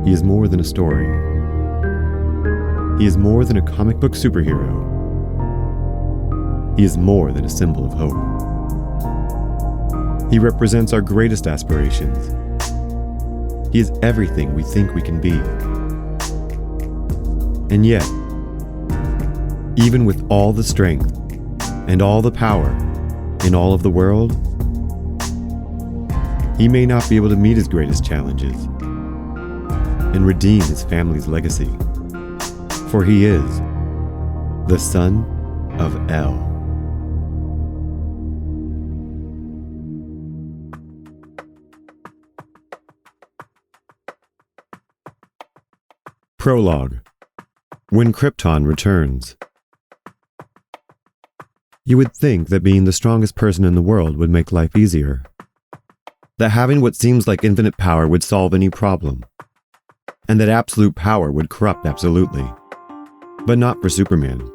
He is more than a story. He is more than a comic book superhero. He is more than a symbol of hope. He represents our greatest aspirations. He is everything we think we can be. And yet, even with all the strength and all the power in all of the world, he may not be able to meet his greatest challenges and redeem his family's legacy. For he is the son of El. Prologue. When Krypton returns. You would think that being the strongest person in the world would make life easier. That having what seems like infinite power would solve any problem. And that absolute power would corrupt absolutely. But not for Superman.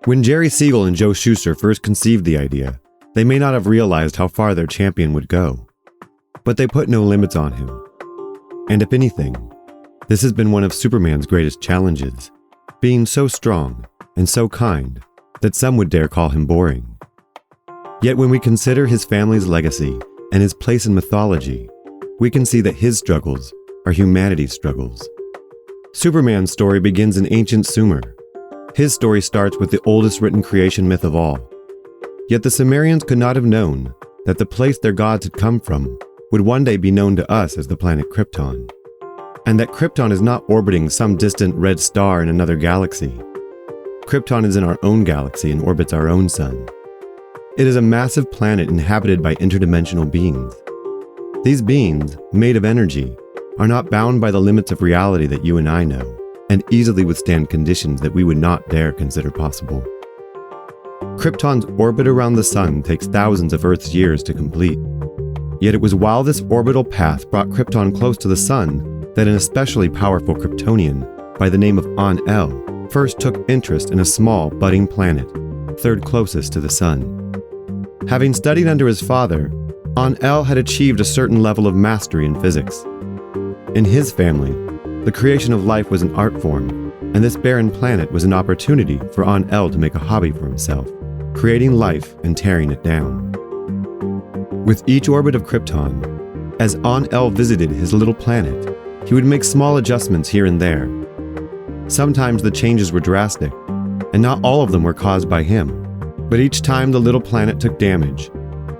When Jari Siegel and Joe Schuster first conceived the idea, they may not have realized how far their champion would go. But they put no limits on him. And if anything, this has been one of Superman's greatest challenges, being so strong and so kind that some would dare call him boring. Yet when we consider his family's legacy and his place in mythology, we can see that his struggles are humanity's struggles. Superman's story begins in ancient Sumer. His story starts with the oldest written creation myth of all. Yet the Sumerians could not have known that the place their gods had come from would one day be known to us as the planet Krypton. And that Krypton is not orbiting some distant red star in another galaxy. Krypton is in our own galaxy and orbits our own sun. It is a massive planet inhabited by interdimensional beings. These beings, made of energy, are not bound by the limits of reality that you and I know, and easily withstand conditions that we would not dare consider possible. Krypton's orbit around the sun takes thousands of Earth's years to complete. Yet it was while this orbital path brought Krypton close to the sun that an especially powerful Kryptonian by the name of On-El first took interest in a small, budding planet, third closest to the sun. Having studied under his father, On-El had achieved a certain level of mastery in physics. In his family, the creation of life was an art form, and this barren planet was an opportunity for On-El to make a hobby for himself, creating life and tearing it down. With each orbit of Krypton, as On-El visited his little planet, he would make small adjustments here and there. Sometimes the changes were drastic, and not all of them were caused by him. But each time the little planet took damage,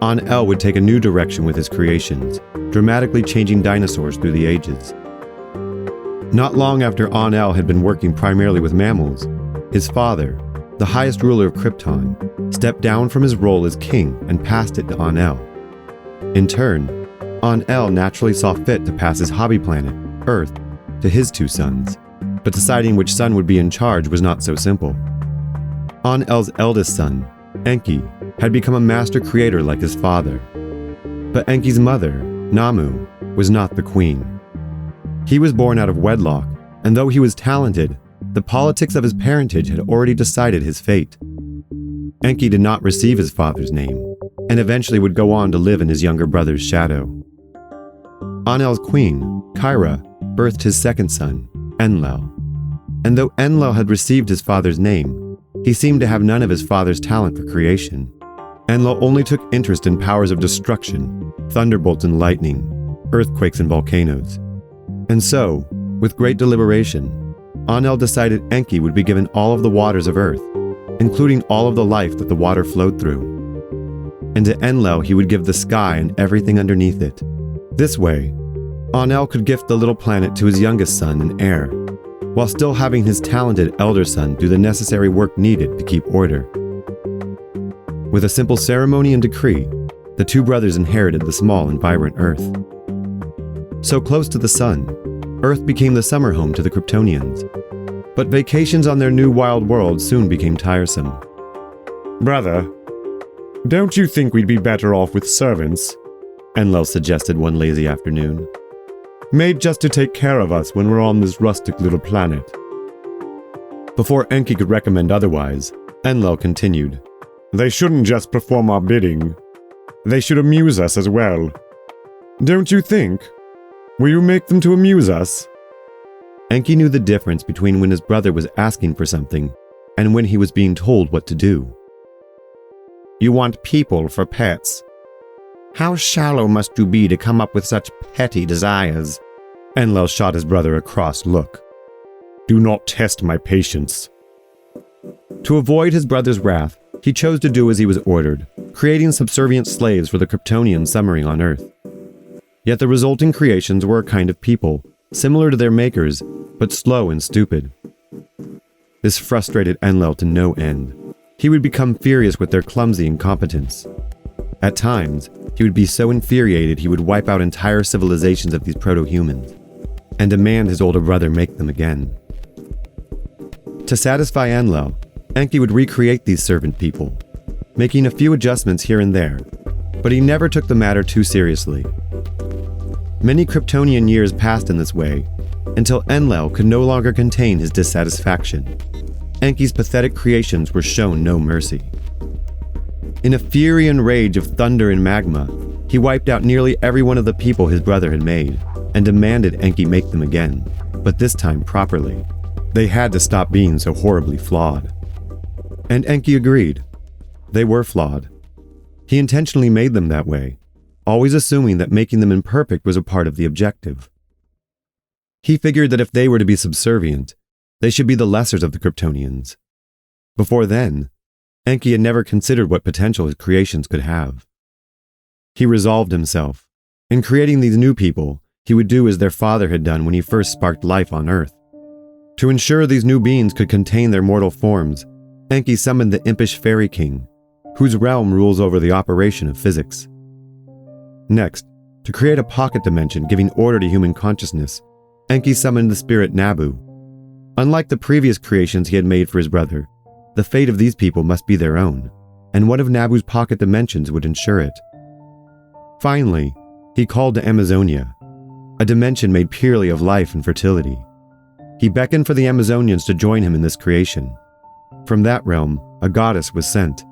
On-El would take a new direction with his creations, dramatically changing dinosaurs through the ages. Not long after On-El had been working primarily with mammals, his father, the highest ruler of Krypton, stepped down from his role as king and passed it to On-El. In turn, On-El naturally saw fit to pass his hobby planet, Earth, to his two sons, but deciding which son would be in charge was not so simple. On-El's eldest son, Enki, had become a master creator like his father. But Enki's mother, Namu, was not the queen. He was born out of wedlock, and though he was talented, the politics of his parentage had already decided his fate. Enki did not receive his father's name, and eventually would go on to live in his younger brother's shadow. On-El's queen, Kyra, birthed his second son, Enlil. And though Enlil had received his father's name, he seemed to have none of his father's talent for creation. Enlil only took interest in powers of destruction, thunderbolts and lightning, earthquakes and volcanoes. And so, with great deliberation, On-El decided Enki would be given all of the waters of Earth, including all of the life that the water flowed through. And to Enlil he would give the sky and everything underneath it. This way, On-El could gift the little planet to his youngest son and heir, while still having his talented elder son do the necessary work needed to keep order. With a simple ceremony and decree, the two brothers inherited the small and vibrant Earth. So close to the sun, Earth became the summer home to the Kryptonians. But vacations on their new wild world soon became tiresome. "Brother, don't you think we'd be better off with servants?" Enlil suggested one lazy afternoon. "Made just to take care of us when we're on this rustic little planet." Before Enki could recommend otherwise, Enlil continued. "They shouldn't just perform our bidding. They should amuse us as well. Don't you think? Will you make them to amuse us?" Enki knew the difference between when his brother was asking for something and when he was being told what to do. You want people for pets. How shallow must you be to come up with such petty desires? Enlil shot his brother a cross look. Do not test my patience. To avoid his brother's wrath, he chose to do as he was ordered, creating subservient slaves for the Kryptonians summering on Earth. Yet the resulting creations were a kind of people, similar to their makers, but slow and stupid. This frustrated Enlil to no end. He would become furious with their clumsy incompetence. At times, he would be so infuriated he would wipe out entire civilizations of these proto-humans, and demand his older brother make them again. To satisfy Enlil, Enki would recreate these servant people, making a few adjustments here and there, but he never took the matter too seriously. Many Kryptonian years passed in this way, until Enlil could no longer contain his dissatisfaction. Enki's pathetic creations were shown no mercy. In a fury and rage of thunder and magma, he wiped out nearly every one of the people his brother had made, and demanded Enki make them again, but this time properly. They had to stop being so horribly flawed. And Enki agreed. They were flawed. He intentionally made them that way, always assuming that making them imperfect was a part of the objective. He figured that if they were to be subservient, they should be the lessers of the Kryptonians. Before then, Enki had never considered what potential his creations could have. He resolved himself. In creating these new people, he would do as their father had done when he first sparked life on Earth. To ensure these new beings could contain their mortal forms, Enki summoned the impish Fairy King, whose realm rules over the operation of physics. Next, to create a pocket dimension giving order to human consciousness, Enki summoned the spirit Nabu. Unlike the previous creations he had made for his brother, the fate of these people must be their own, and one of Nabu's pocket dimensions would ensure it. Finally, he called to Amazonia, a dimension made purely of life and fertility. He beckoned for the Amazonians to join him in this creation. From that realm, a goddess was sent.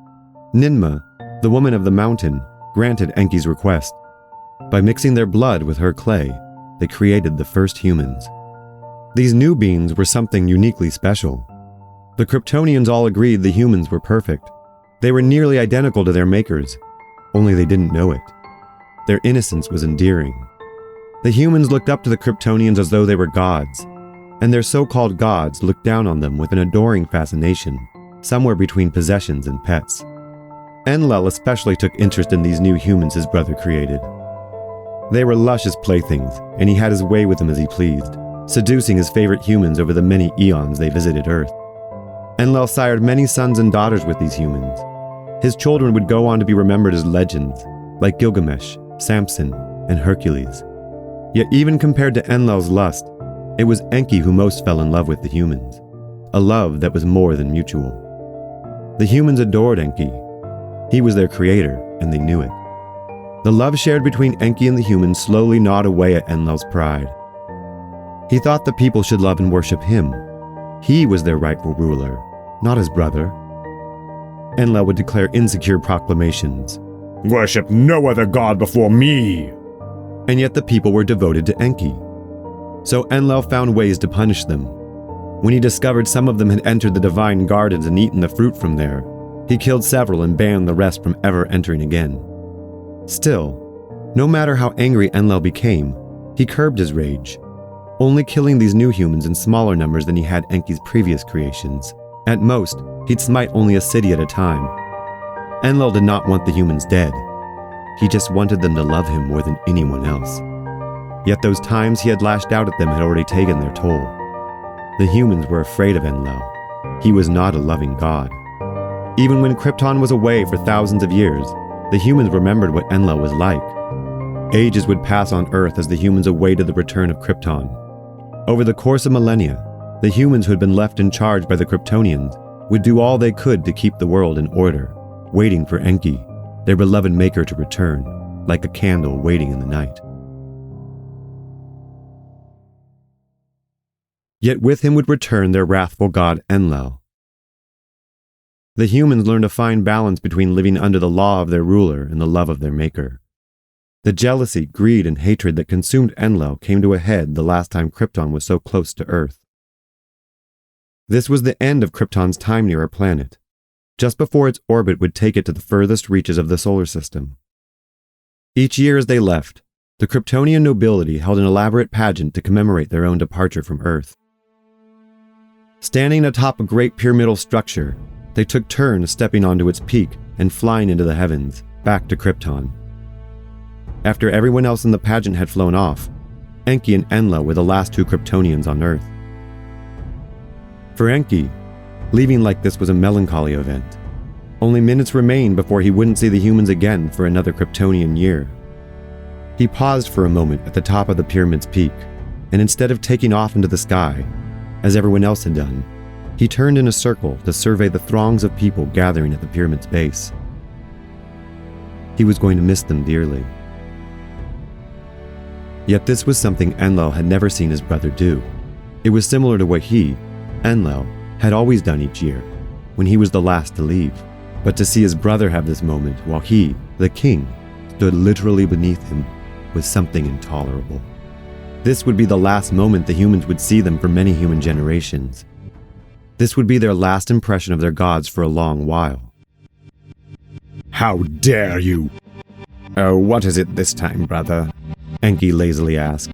Ninma, the woman of the mountain, granted Enki's request. By mixing their blood with her clay, they created the first humans. These new beings were something uniquely special. The Kryptonians all agreed the humans were perfect. They were nearly identical to their makers, only they didn't know it. Their innocence was endearing. The humans looked up to the Kryptonians as though they were gods, and their so-called gods looked down on them with an adoring fascination, somewhere between possessions and pets. Enlil especially took interest in these new humans his brother created. They were luscious playthings, and he had his way with them as he pleased, seducing his favorite humans over the many eons they visited Earth. Enlil sired many sons and daughters with these humans. His children would go on to be remembered as legends, like Gilgamesh, Samson, and Hercules. Yet even compared to Enlil's lust, it was Enki who most fell in love with the humans, a love that was more than mutual. The humans adored Enki. He was their creator, and they knew it. The love shared between Enki and the humans slowly gnawed away at Enlil's pride. He thought the people should love and worship him. He was their rightful ruler, not his brother. Enlil would declare insecure proclamations. Worship no other god before me! And yet the people were devoted to Enki. So Enlil found ways to punish them. When he discovered some of them had entered the divine gardens and eaten the fruit from there, he killed several and banned the rest from ever entering again. Still, no matter how angry Enlil became, he curbed his rage, only killing these new humans in smaller numbers than he had Enki's previous creations. At most, he'd smite only a city at a time. Enlil did not want the humans dead. He just wanted them to love him more than anyone else. Yet those times he had lashed out at them had already taken their toll. The humans were afraid of Enlil. He was not a loving god. Even when Krypton was away for thousands of years, the humans remembered what Enlil was like. Ages would pass on Earth as the humans awaited the return of Krypton. Over the course of millennia, the humans who had been left in charge by the Kryptonians would do all they could to keep the world in order, waiting for Enki, their beloved maker, to return, like a candle waiting in the night. Yet with him would return their wrathful god Enlil. The humans learned a fine balance between living under the law of their ruler and the love of their maker. The jealousy, greed, and hatred that consumed Engel came to a head the last time Krypton was so close to Earth. This was the end of Krypton's time near our planet, just before its orbit would take it to the furthest reaches of the solar system. Each year as they left, the Kryptonian nobility held an elaborate pageant to commemorate their own departure from Earth. Standing atop a great pyramidal structure, they took turns stepping onto its peak and flying into the heavens, back to Krypton. After everyone else in the pageant had flown off, Enki and Engel were the last two Kryptonians on Earth. For Enki, leaving like this was a melancholy event. Only minutes remained before he wouldn't see the humans again for another Kryptonian year. He paused for a moment at the top of the pyramid's peak, and instead of taking off into the sky, as everyone else had done, he turned in a circle to survey the throngs of people gathering at the pyramid's base. He was going to miss them dearly. Yet this was something Engel had never seen his brother do. It was similar to what he, Engel, had always done each year, when he was the last to leave. But to see his brother have this moment while he, the king, stood literally beneath him was something intolerable. This would be the last moment the humans would see them for many human generations. This would be their last impression of their gods for a long while. How dare you? Oh, what is it this time, brother? Enki lazily asked.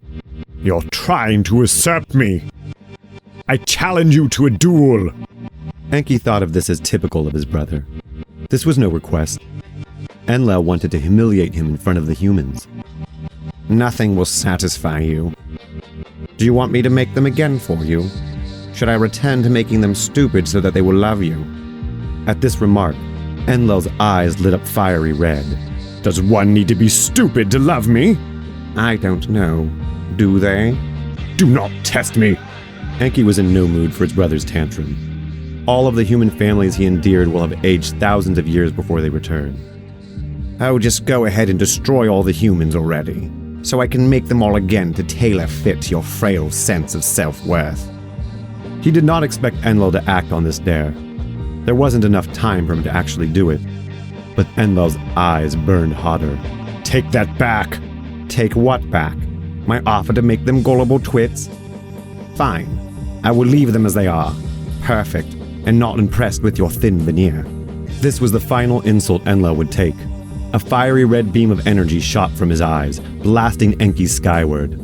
You're trying to usurp me. I challenge you to a duel. Enki thought of this as typical of his brother. This was no request. Engel wanted to humiliate him in front of the humans. Nothing will satisfy you. Do you want me to make them again for you? Should I return to making them stupid so that they will love you? At this remark, Engel's eyes lit up fiery red. Does one need to be stupid to love me? I don't know. Do they? Do not test me. Enki was in no mood for his brother's tantrum. All of the human families he endeared will have aged thousands of years before they return. Oh, just go ahead and destroy all the humans already, so I can make them all again to tailor fit your frail sense of self-worth. He did not expect Engel to act on this dare. There wasn't enough time for him to actually do it. But Engel's eyes burned hotter. Take that back! Take what back? My offer to make them gullible twits? Fine. I will leave them as they are. Perfect, and not impressed with your thin veneer. This was the final insult Engel would take. A fiery red beam of energy shot from his eyes, blasting Enki skyward.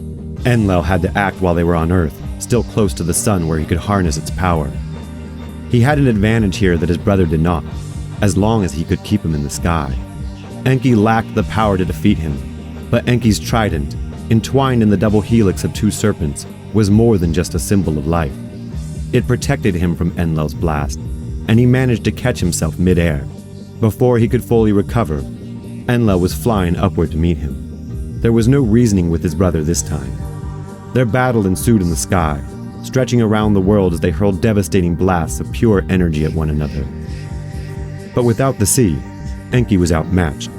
Engel had to act while they were on Earth, still close to the sun where he could harness its power. He had an advantage here that his brother did not, as long as he could keep him in the sky. Enki lacked the power to defeat him, but Enki's trident, entwined in the double helix of two serpents, was more than just a symbol of life. It protected him from Engel's blast, and he managed to catch himself mid-air. Before he could fully recover, Engel was flying upward to meet him. There was no reasoning with his brother this time. Their battle ensued in the sky, stretching around the world as they hurled devastating blasts of pure energy at one another. But without the sea, Enki was outmatched,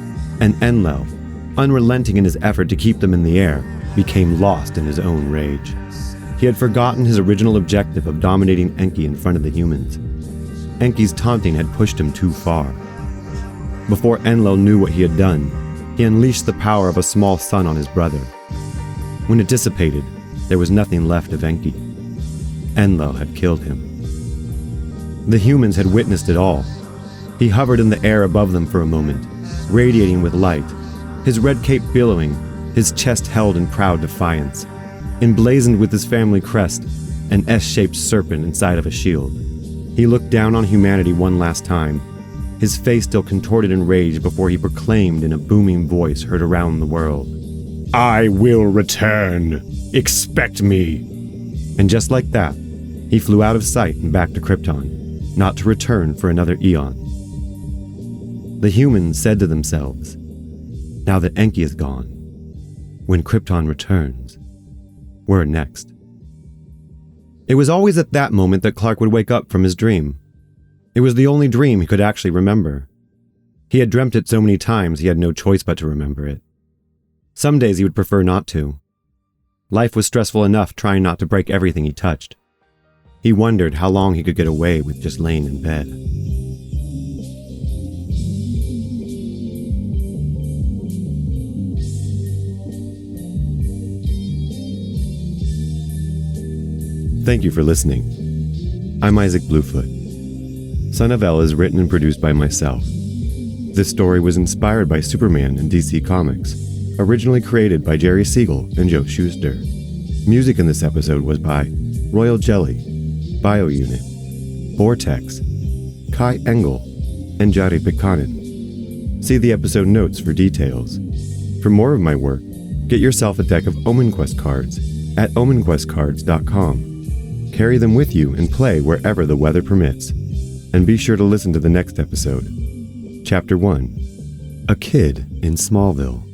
and Engel, unrelenting in his effort to keep them in the air, became lost in his own rage. He had forgotten his original objective of dominating Enki in front of the humans. Enki's taunting had pushed him too far. Before Engel knew what he had done, he unleashed the power of a small sun on his brother. When it dissipated, there was nothing left of Enki. Engel had killed him. The humans had witnessed it all. He hovered in the air above them for a moment, radiating with light, his red cape billowing, his chest held in proud defiance, emblazoned with his family crest, an S-shaped serpent inside of a shield. He looked down on humanity one last time, his face still contorted in rage before he proclaimed in a booming voice heard around the world, I will return. Expect me. And just like that, he flew out of sight and back to Krypton, not to return for another eon. The humans said to themselves, now that Enki is gone, when Krypton returns, we're next. It was always at that moment that Clark would wake up from his dream. It was the only dream he could actually remember. He had dreamt it so many times he had no choice but to remember it. Some days he would prefer not to. Life was stressful enough trying not to break everything he touched. He wondered how long he could get away with just laying in bed. Thank you for listening. I'm Isaac Bluefoot. Son of El is written and produced by myself. This story was inspired by Superman and DC Comics, originally created by Jari Siegel and Joe Schuster. Music in this episode was by Royal Jelly, BioUnit, Borrtex, Kai Engel, and Jari Pitkanen. See the episode notes for details. For more of my work, get yourself a deck of OmenQuest cards at omenquestcards.com. Carry them with you and play wherever the weather permits. And be sure to listen to the next episode. Chapter 1: A Kid in Smallville.